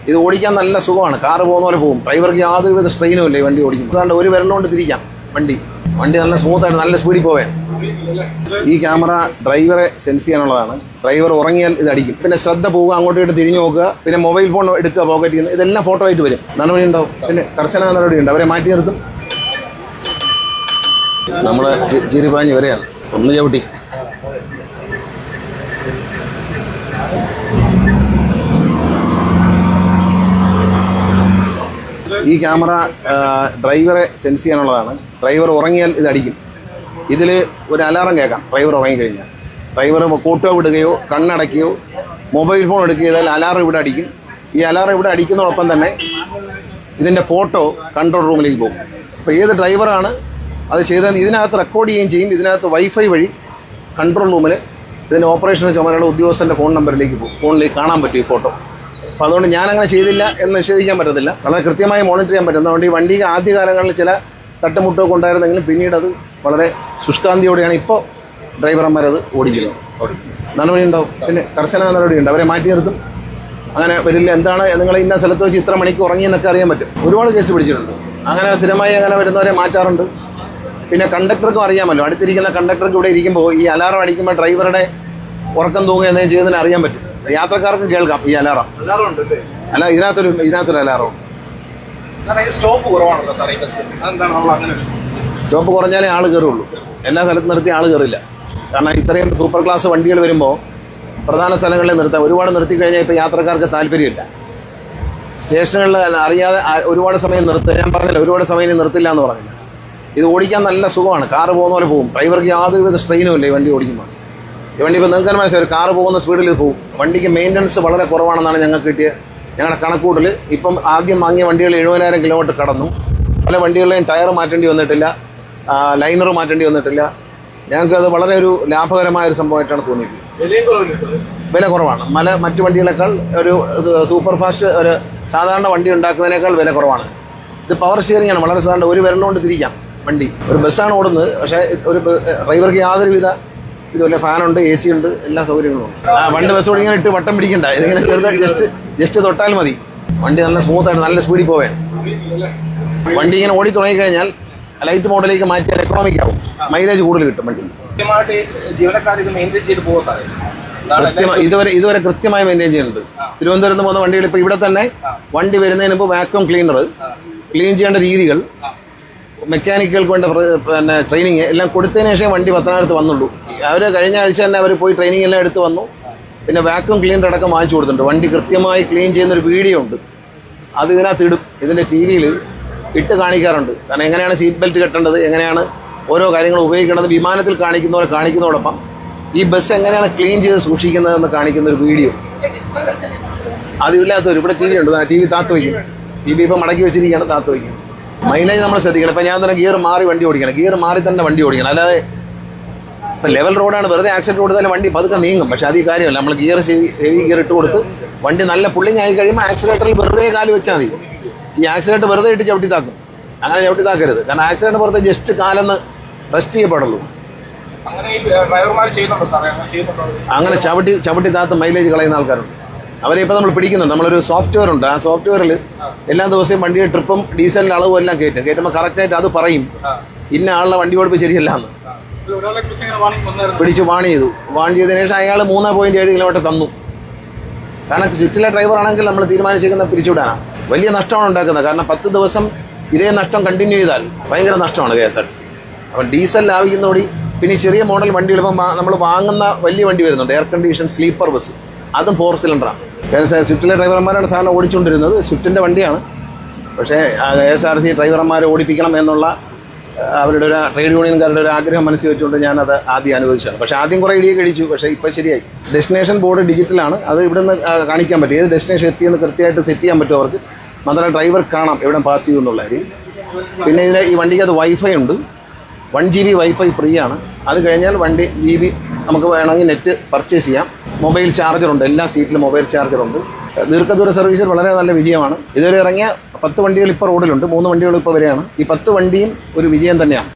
ഇത് ഓടിക്കാൻ നല്ല സുഖമാണ്. കാറ് പോകുന്ന പോലെ പോകും. ഡ്രൈവർക്ക് യാതൊരുവിധ സ്ട്രെയിനും ഇല്ല ഈ വണ്ടി ഓടിക്കും. അതുകൊണ്ട് ഒരു വിരലുകൊണ്ട് തിരിക്കാം വണ്ടി നല്ല സ്മൂത്തായിട്ട് നല്ല സ്പീഡിൽ പോവാൻ. ഈ ക്യാമറ ഡ്രൈവറെ സെൻസ് ചെയ്യാനുള്ളതാണ്. ഡ്രൈവർ ഉറങ്ങിയാൽ ഇത് അടിക്കും. പിന്നെ ശ്രദ്ധ പോവുക, അങ്ങോട്ട് തിരിഞ്ഞു നോക്കുക, പിന്നെ മൊബൈൽ ഫോൺ എടുക്കുക, പോക്കറ്റിൽ നിന്ന്, ഇതെല്ലാം ഫോട്ടോ ആയിട്ട് വരും. നടപടി ഉണ്ടാവും. പിന്നെ കർശനമായ നടപടിയുണ്ട്. അവരെ മാറ്റി നിർത്തും. നമ്മൾ ചിരിപ്പാഞ്ഞ് വരെയാണ്. ഒന്ന് ചവിട്ടി. ഈ ക്യാമറ ഡ്രൈവറെ സെൻസ് ചെയ്യാനുള്ളതാണ്. ഡ്രൈവർ ഉറങ്ങിയാൽ ഇത് അടിക്കും. ഇതിൽ ഒരു അലാറം കേൾക്കാം. ഡ്രൈവർ ഉറങ്ങിക്കഴിഞ്ഞാൽ ഡ്രൈവർ കോട്ടോ വിടുകയോ കണ്ണടയ്ക്കുകയോ മൊബൈൽ ഫോൺ എടുക്കുകയോ ചെയ്താൽ അലാറം ഇവിടെ അടിക്കും. ഈ അലാറം ഇവിടെ അടിക്കുന്നതോടൊപ്പം തന്നെ ഇതിൻ്റെ ഫോട്ടോ കൺട്രോൾ റൂമിലേക്ക് പോകും. അപ്പോൾ ഏത് ഡ്രൈവറാണ് അത് ചെയ്തതെന്ന് ഇതിനകത്ത് റെക്കോർഡ് ചെയ്യുകയും ചെയ്യും. ഇതിനകത്ത് വൈഫൈ വഴി കൺട്രോൾ റൂമിൽ ഇതിൻ്റെ ഓപ്പറേഷൻ ചുമതലയുള്ള ഉദ്യോഗസ്ഥൻ്റെ ഫോൺ നമ്പറിലേക്ക് പോകും. ഫോണിലേക്ക് കാണാൻ പറ്റും ഈ ഫോട്ടോ. അപ്പോൾ അതുകൊണ്ട് ഞാനങ്ങനെ ചെയ്തില്ല എന്ന് നിഷേധിക്കാൻ പറ്റത്തില്ല. വളരെ കൃത്യമായി മോണിറ്റർ ചെയ്യാൻ പറ്റും. അതുകൊണ്ട് ഈ വണ്ടിക്ക് ആദ്യകാലങ്ങളിൽ ചില തട്ടുമുട്ടൊക്കെ ഉണ്ടായിരുന്നെങ്കിലും പിന്നീട് അത് വളരെ ശുഷ്കാന്തിയോടെയാണ് ഇപ്പോൾ ഡ്രൈവർമാരത് ഓടിക്കുന്നത്. നടപടി ഉണ്ടാവും. പിന്നെ കർശനമായ നടപടിയുണ്ട്. അവരെ മാറ്റി നിർത്തും. അങ്ങനെ വരില്ല. എന്താണ് നിങ്ങൾ ഇന്ന സ്ഥലത്ത് വെച്ച് ഇത്ര മണിക്ക് ഉറങ്ങിയെന്നൊക്കെ അറിയാൻ പറ്റും. ഒരുപാട് കേസ് പിടിച്ചിട്ടുണ്ട്. അങ്ങനെ സ്ഥിരമായി അങ്ങനെ വരുന്നവരെ മാറ്റാറുണ്ട്. പിന്നെ കണ്ടക്ടർക്കും അറിയാമല്ലോ. അടുത്തിരിക്കുന്ന കണ്ടക്ടർക്ക് ഇവിടെ ഇരിക്കുമ്പോൾ ഈ അലാറം അടിക്കുമ്പോൾ ഡ്രൈവറുടെ ഉറക്കം തൂങ്ങുക എന്തെങ്കിലും ചെയ്യുന്നതിന് അറിയാൻ പറ്റും. യാത്രക്കാർക്കും കേൾക്കാം ഈ അലാറം. അല്ല, ഇതിനകത്തൊരു അലാറം. സ്റ്റോപ്പ് കുറഞ്ഞാലേ ആൾ കയറുള്ളൂ. എല്ലാ സ്ഥലത്തും നിർത്തി ആൾ കയറില്ല. കാരണം ഇത്രയും സൂപ്പർ ക്ലാസ് വണ്ടികൾ വരുമ്പോൾ പ്രധാന സ്ഥലങ്ങളിൽ നിർത്താം. ഒരുപാട് നിർത്തി കഴിഞ്ഞാൽ ഇപ്പോൾ യാത്രക്കാർക്ക് താല്പര്യമില്ല. സ്റ്റേഷനുകളിൽ അറിയാതെ ഒരുപാട് സമയം നിർത്തുക. ഞാൻ പറഞ്ഞില്ല, ഒരുപാട് സമയം നിർത്തില്ല എന്ന് പറഞ്ഞില്ല. ഇത് ഓടിക്കാൻ നല്ല സുഖമാണ്. കാറ് പോകുന്ന പോലെ പോകും. ഡ്രൈവർക്ക് യാതൊരുവിധ സ്ട്രെയിനും ഇല്ല ഈ വണ്ടി ഓടിക്കുമ്പോൾ. ഈ വണ്ടി ഇപ്പോൾ നിങ്ങൾക്ക് മനസ്സിലായി, കാറ് പോകുന്ന സ്പീഡിൽ പോകും. വണ്ടിക്ക് മെയിൻ്റനൻസ് വളരെ കുറവാണെന്നാണ് ഞങ്ങൾക്ക് കിട്ടിയ ഞങ്ങളുടെ കണക്കൂട്ടിൽ. ഇപ്പം ആദ്യം വാങ്ങിയ വണ്ടികൾ 70,000 കിലോമീറ്റർ കടന്നു. പല വണ്ടികളിലെയും ടയർ മാറ്റേണ്ടി വന്നിട്ടില്ല, ലൈനർ മാറ്റേണ്ടി വന്നിട്ടില്ല. ഞങ്ങൾക്കത് വളരെ ഒരു ലാഭകരമായ ഒരു സംഭവമായിട്ടാണ് തോന്നിയിട്ടുള്ളത്. വില കുറവാണ്. മറ്റു വണ്ടികളെക്കാൾ ഒരു സൂപ്പർ ഫാസ്റ്റ് ഒരു സാധാരണ വണ്ടി ഉണ്ടാക്കുന്നതിനേക്കാൾ വില കുറവാണ്. ഇത് പവർ സ്റ്റിയറിംഗ് ആണ്. വളരെ സാധാരണ ഒരു വിരലുകൊണ്ട് തിരിക്കാം വണ്ടി. ഒരു ബസ്സാണ് ഓടുന്നത്. പക്ഷേ ഒരു ഡ്രൈവർക്ക് യാതൊരുവിധ ഇതുപോലെ ഫാനുണ്ട്, AC ഉണ്ട്, എല്ലാ സൗകര്യങ്ങളും ഉണ്ട്. വണ്ടി ബസ് ഓടിങ്ങനെ ഇട്ട് വട്ടം പിടിക്കണ്ട. ഇതിങ്ങനെ ചെറുതായി ജസ്റ്റ് തൊട്ടാൽ മതി. വണ്ടി നല്ല സ്മൂത്തായിട്ട് നല്ല സ്പീഡിൽ പോവേണം. വണ്ടി ഇങ്ങനെ ഓടി തുടങ്ങിക്കഴിഞ്ഞാൽ ലൈറ്റ് മോഡലിലേക്ക് മാറ്റിയാൽ എക്കണോമിക് ആവും. മൈലേജ് കൂടുതൽ കിട്ടും വണ്ടി. ഇതുവരെ കൃത്യമായി മെയിൻറ്റെയിൻ ചെയ്യുന്നുണ്ട്. തിരുവനന്തപുരത്ത് പോകുന്ന വണ്ടികൾ ഇപ്പോൾ ഇവിടെ തന്നെ വണ്ടി വരുന്നതിന് മുമ്പ് വാക്യൂം ക്ലീനർ, ക്ലീൻ ചെയ്യേണ്ട രീതികൾ, മെക്കാനിക്കുകൾക്ക് വേണ്ട പിന്നെ ട്രെയിനിങ് എല്ലാം കൊടുത്തതിന് ശേഷം വണ്ടി പത്തനാപുരത്ത് വന്നുള്ളൂ. അവർ കഴിഞ്ഞ ആഴ്ച തന്നെ അവർ പോയി ട്രെയിനിങ് എല്ലാം എടുത്ത് വന്നു. പിന്നെ വാക്യൂം ക്ലീനർ അടക്കം വാങ്ങിച്ചു കൊടുത്തിട്ടുണ്ട്. വണ്ടി കൃത്യമായി ക്ലീൻ ചെയ്യുന്നൊരു വീഡിയോ ഉണ്ട്. അത് ഇതിനകത്ത് ഇടും. ഇതിൻ്റെ TV-യിൽ ഇട്ട് കാണിക്കാറുണ്ട്. കാരണം എങ്ങനെയാണ് സീറ്റ് ബെൽറ്റ് കെട്ടേണ്ടത്, എങ്ങനെയാണ് ഓരോ കാര്യങ്ങൾ ഉപയോഗിക്കേണ്ടത് വിമാനത്തിൽ കാണിക്കുന്നതോടൊപ്പം ഈ ബസ് എങ്ങനെയാണ് ക്ലീൻ ചെയ്ത് സൂക്ഷിക്കുന്നതെന്ന് കാണിക്കുന്ന ഒരു വീഡിയോ. അതില്ലാത്തവർ ഇവിടെ TV ഉണ്ട്. TV താത്ത് വയ്ക്കും. TV ഇപ്പം മടക്കി വെച്ചിരിക്കുകയാണ്, താത്ത് വയ്ക്കും. മൈലേജ് നമ്മൾ ശ്രദ്ധിക്കണം. ഇപ്പം ഞാൻ തന്നെ ഗിയർ മാറി വണ്ടി ഓടിക്കണം. ഗിയർ മാറി തന്നെ വണ്ടി ഓടിക്കണം. അല്ലാതെ ഇപ്പം ലെവൽ റോഡാണ്, വെറുതെ ആക്സിഡൻറ്റ് കൊടുത്താൽ വണ്ടി പതുക്കെ നീങ്ങും. പക്ഷേ അത് ഈ കാര്യമല്ല. നമ്മൾ ഹെവി ഗിയർ ഇട്ട് കൊടുത്ത് വണ്ടി നല്ല പുള്ളിങ് ആയി കഴിയുമ്പോൾ ആക്സിലേറ്ററിൽ വെറുതെ കാല് വെച്ചാൽ മതി. ഈ ആക്സിലേറ്റർ വെറുതെ ഇട്ട് ചവിട്ടി താക്കും. അങ്ങനെ ചവിട്ടി താക്കരുത്. കാരണം ആക്സിഡൻറ്റ് പുറത്ത് ജസ്റ്റ് കാലൊന്ന് റെസ്റ്റ് ചെയ്യപ്പെടുള്ളൂ. അങ്ങനെ ചവിട്ടി താത്ത് മൈലേജ് കളയുന്ന ആൾക്കാരുണ്ട്. അവരെ ഇപ്പോൾ നമ്മൾ പിടിക്കുന്നുണ്ട്. നമ്മളൊരു സോഫ്റ്റ്വെയർ ഉണ്ട്. ആ സോഫ്റ്റ്വെയറിൽ എല്ലാ ദിവസവും വണ്ടിയുടെ ട്രിപ്പും ഡീസലിൻ്റെ അളവും എല്ലാം കയറ്റുമ്പോൾ കറക്റ്റായിട്ട് അത് പറയും ഇന്ന ആളുടെ വണ്ടി ഓടിപ്പ് ശരിയല്ല എന്ന്. പിടിച്ച് വാൺ ചെയ്തതിനു ശേഷം അയാൾ 3.7 കിലോമീറ്റർ തന്നു. കാരണം സ്വിഫ്റ്റിലെ ഡ്രൈവർ ആണെങ്കിൽ നമ്മൾ തീരുമാനിച്ചിരിക്കുന്ന പിരിച്ചുവിടാനാണ്. വലിയ നഷ്ടമാണ് ഉണ്ടാക്കുന്നത്. കാരണം 10 ദിവസം ഇതേ നഷ്ടം കണ്ടിന്യൂ ചെയ്താൽ ഭയങ്കര നഷ്ടമാണ് KSRTC. അപ്പം ഡീസൽ ലാഭിക്കുന്നതോടെ പിന്നെ ചെറിയ മോഡൽ വണ്ടികൾ ഇപ്പം നമ്മൾ വാങ്ങുന്ന വലിയ വണ്ടി വരുന്നുണ്ട്, എയർ കണ്ടീഷൻ സ്ലീപ്പർ ബസ്. അതും 4 സിലിണ്ടറാണ്. സ്വിഫ്റ്റിലെ ഡ്രൈവർമാരാണ് സാധനം ഓടിച്ചുകൊണ്ടിരുന്നത്. സ്വിഫ്റ്റിൻ്റെ വണ്ടിയാണ്. പക്ഷേ KSRTC ഡ്രൈവർമാരെ ഓടിപ്പിക്കണം എന്നുള്ള അവരുടെ ഒരു ട്രേഡ് യൂണിയൻകാരുടെ ഒരു ആഗ്രഹം മനസ്സിൽ വെച്ചുകൊണ്ട് ഞാനത് ആദ്യം അനുവദിച്ചതാണ്. പക്ഷേ ആദ്യം കുറേ ഇടിയെ കഴിച്ചു. പക്ഷേ ഇപ്പോൾ ശരിയായി. ഡെസ്റ്റിനേഷൻ ബോർഡ് ഡിജിറ്റലാണ്. അത് ഇവിടെ നിന്ന് കാണിക്കാൻ പറ്റും. ഏത് ഡെസ്റ്റിനേഷൻ എത്തിയെന്ന് കൃത്യമായിട്ട് സെറ്റ് ചെയ്യാൻ പറ്റും അവർക്ക്. മാത്രമല്ല ഡ്രൈവർ കാണാം എവിടെ പാസ് ചെയ്യുമെന്നുള്ള കാര്യം. പിന്നെ ഈ വണ്ടിക്ക് അത് വൈഫൈ ഉണ്ട്. 1 GB വൈഫൈ ഫ്രീ ആണ്. അത് കഴിഞ്ഞാൽ വണ്ടി GB നമുക്ക് വേണമെങ്കിൽ നെറ്റ് പർച്ചേസ് ചെയ്യാം. മൊബൈൽ ചാർജറുണ്ട്. എല്ലാ സീറ്റിലും മൊബൈൽ ചാർജറുണ്ട്. ദീർഘദൂര സർവീസിൽ വളരെ നല്ല വിജയമാണ്. ഇതുവരെ ഇറങ്ങിയ 10 വണ്ടികൾ ഇപ്പോൾ റോഡിലുണ്ട്. 3 വണ്ടികൾ ഇപ്പോൾ വരെയാണ്. ഈ 10 വണ്ടിയും ഒരു വിജയം തന്നെയാണ്.